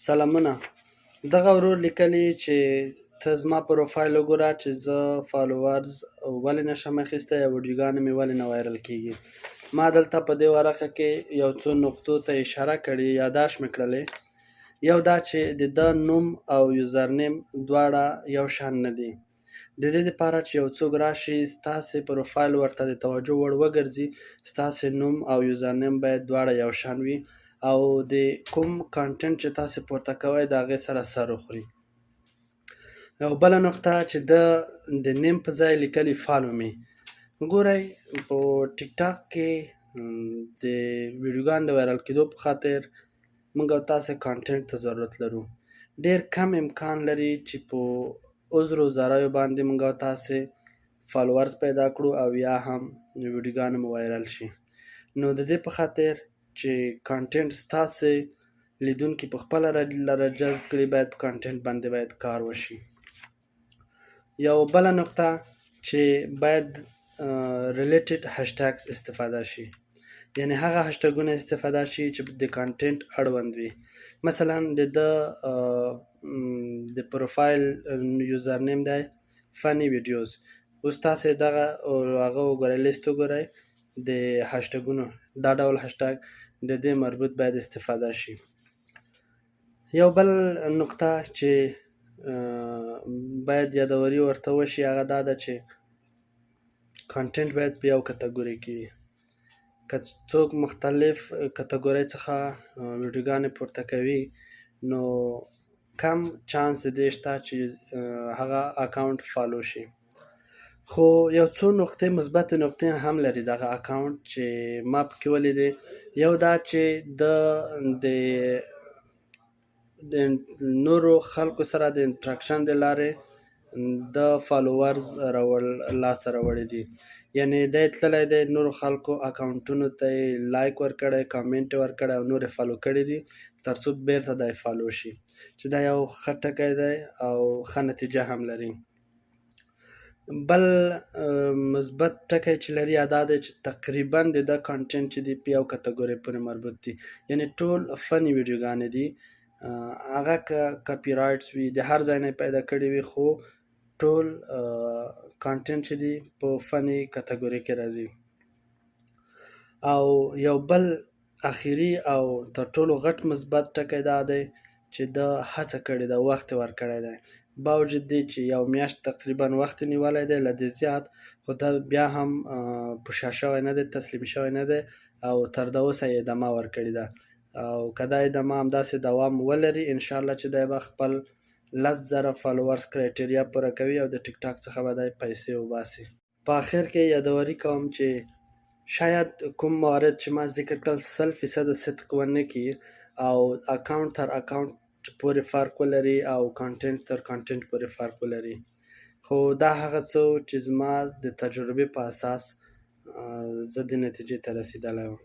سلامونه. دغه ورور لیکلي چې ته زما پروفایل وګوره چې زه فالوورز ولې نشم اخیستی او ویډیوګانې مې ولې نه وایرل کېږي. ما دلته په دې ورقه کې یو څو نقطو ته اشاره کړې، یاداشت مې کړلې. یو دا چې د ده نوم او یوزرنیم دواړه یو شان نه دي. د دې دپاره چې یو څوک راشي ستاسې پروفایل ورته د توجه وړ وګرځي، ستاسې نوم او یوزرنیم باید دواړه یو شان وي او د کوم کانټنټ چې تاسې پورته کوئ د هغې سره سر وخوري. او بله نقطه چې ده د نیم په ځای لیکلي فالو می. ګورئ په ټیک ټاک کې د ویډیوګانو د وایرل کېدو په خاطر موږ او تاسې کانټنټ ته ضرورت لرو. ډېر کم امکان لري چې په عذر و زاریو باندې موږ او تاسې فالوورز پیدا کړو او یا هم ویډیوګانې مو وایرل شي. نو د دې په خاطر چې کانټنټ ستاسې لیدونکي په خپله لره جذب کړي، باید په کانټنټ باندې باید کار وشي. یو بله نقطه چې باید ریلیټډ هشټیګز استفاده شي، یعنی هغه هشټیګونه استفاده شي چې د کانټنټ اړوند وي. مثلا د ده د پروفایل یوزرنیم دی فنی ویډیوز. اوس تاسې دغه هغه وګورئ، لیست وګورئ د هشټیګونو، دا ډول هشټیګ د دې مربوط باید استفاده شي. یو بل نقطه چې باید یادوري ورته وشي هغه دا ده چې کانټنټ باید په یو کټګوري کې وي. که څوک مختلف کټګورۍ څخه ویډیوګانې پورته کوي نو کم چانس د دې شته چې هغه اکاونټ فالو شي. خو یو څو نقطې مثبت نقطې هم لري دغه اکاونټ چې ما پکې ولیدې. یو دا چې د نورو خلکو سره د انټراکشن د لارې د فالوورز لاسته راوړي دي. یعنی دی تللی دی نورو خلکو اکاونټونو ته یې لایک ورکړی، کامنټ یې ورکړی او نور یې فالو کړي دي تر څو بیرته دی فالو شي، چې دا یو ښه ټکی دی او ښه نتیجه هم لري. بل مثبت ټکی چې لري دا دی چې تقریبا د ده کانټنټ چې دی په یو کټګورۍ پورې مربوط دي، یعنی ټول فني ویډیوګانې دي. هغه که کاپي رایټس وي د هر ځای نه پیدا کړي وي، خو ټول کانټنټ چې دی په فني کټګورۍ کې راځي. او یو بل اخیری او تر ټولو غټ مثبت ټکی دا دی چې ده هڅه کړې ده، وخت یې ورکړی دی. باوجود دی چې یو میاشت تقریبا وخت یې نیولی دی له دې زیات، خو ده بیا هم پوشه شوی نه دی، تسلیم شوی نه دی او تر دا اوسه یې ادامه ورکړې ده. او که دا ادامه همداسې دوام ولري انشاءالله چې دی به خپل 10,000 فالوورز کرایټیریا پوره کوي او د ټیک ټاک څخه به دی پیسې وباسي. په آخر کې یادوري کوم چې شاید کوم موارد چې ما ذکر کړل 100% صدق ونه کړي او اکاونټ تر اکاونټ پورې فرق ولري او کانټنټ تر کانټنټ پورې فرق ولري. خو دا هغه څه چې زما د تجربې په اساس زه د نتیجې ته رسېدلی وم.